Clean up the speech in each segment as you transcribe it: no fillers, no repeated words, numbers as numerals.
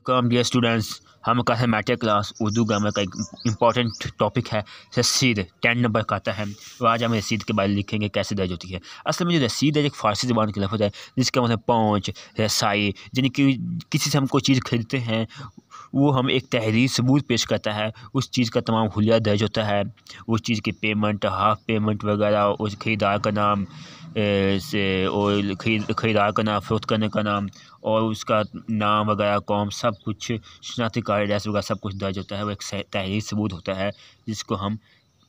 कम dear students, हम का है मैटर क्लास उर्दू ग्रामर का एक इम्पॉर्टेंट टॉपिक है रसीद 10 नंबर का आता है। तो आज हम रसीद के बारे में लिखेंगे कैसे दर्ज होती है। असल में जो रसीद है एक फ़ारसी ज़बान की लफ्ज़ है जिसका मतलब पहुँच रसाई, यानी कि किसी से हम कोई चीज़ खरीदते हैं वो हम एक तहरीर सबूत पेश करता है, उस चीज़ का तमाम हुलिया दर्ज होता है, उस चीज़ की पेमेंट, हाफ़ पेमेंट वगैरह, उस खरीदार का नाम से और खरीदार का नाम, फ़रोख्त करने का नाम और उसका नाम वगैरह, कौम, सब कुछ, शनाख्ती कार्ड, एड्रेस वगैरह सब कुछ दर्ज होता है। वो एक तहरीर सबूत होता है जिसको हम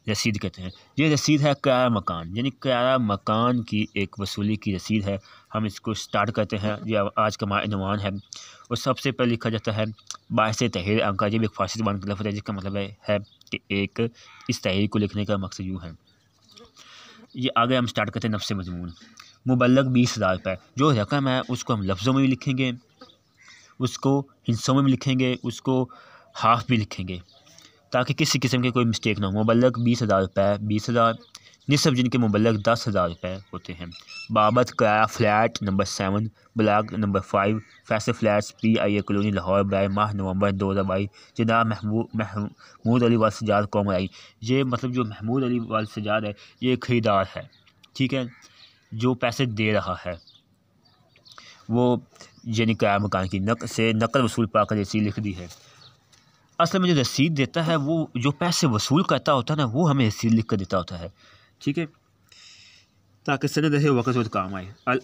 रसीद कहते हैं। ये रसीद है किराया मकान, यानी किराया मकान की एक वसूली की रसीद है। हम इसको स्टार्ट करते हैं। ये आज का हमारा इनवान है और सबसे पहले लिखा जाता है बायस तहरीर अंका। ये भी एक फ़ारसी ज़बान की लफ्ज़ है जिसका मतलब है कि एक इस तहरीर को लिखने का मकसद यूँ है। ये आगे हम स्टार्ट करते हैं नफ्स मज़मून। मुबल्लग 20,000 रुपये, जो रकम है उसको हम लफ्ज़ों में भी लिखेंगे, उसको हिस्सों में भी लिखेंगे, उसको हाफ भी लिखेंगे ताकि किसी किस्म की कोई मिस्टेक ना हो। मुबल्लग 20,000 रुपये, 20,000। निसब जिनके मुबल्लग 10,000 रुपये होते हैं। बाबत किराया flat number 7 block number 5 Faisal flats PIA colony Lahore बराए माह नवंबर 2022 जनाब महमूद अली वाल सजाद कौम आई। ये मतलब जो महमूद अली वाल सजाद है ये ख़रीदार है, ठीक है, जो पैसे दे रहा है वो यानी किराया मकान की नकल वसूल पाकर रसीद लिख दी है। असल में जो रसीद देता है वो जो पैसे वसूल करता होता है ना, वो हमें रसीद लिख कर देता होता है, ठीक है, ताकि सनद रहे वक़्त वक़्त काम आए। अल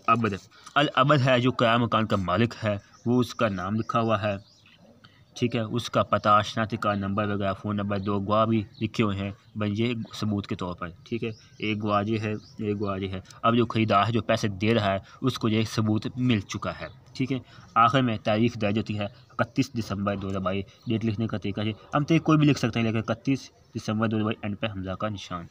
अबद है जो किराया मकान का मालिक है, वो उसका नाम लिखा हुआ है, ठीक है, उसका पता, शनाख्ती कार्ड नंबर वगैरह, फ़ोन नंबर, 2 गवाह भी लिखे हुए हैं भाई ये सबूत के तौर पर, ठीक है। एक गवाह ये है, एक गवाह ये है। अब जो ख़रीदार है जो पैसे दे रहा है उसको ये सबूत मिल चुका है, ठीक है। आखिर में तारीख दर्ज होती है 31 दिसंबर 2022। डेट लिखने का तरीका है, हम तारीख कोई भी लिख सकते हैं लेकिन 31 दिसंबर 2022 एंड पे हमज़ा का निशान।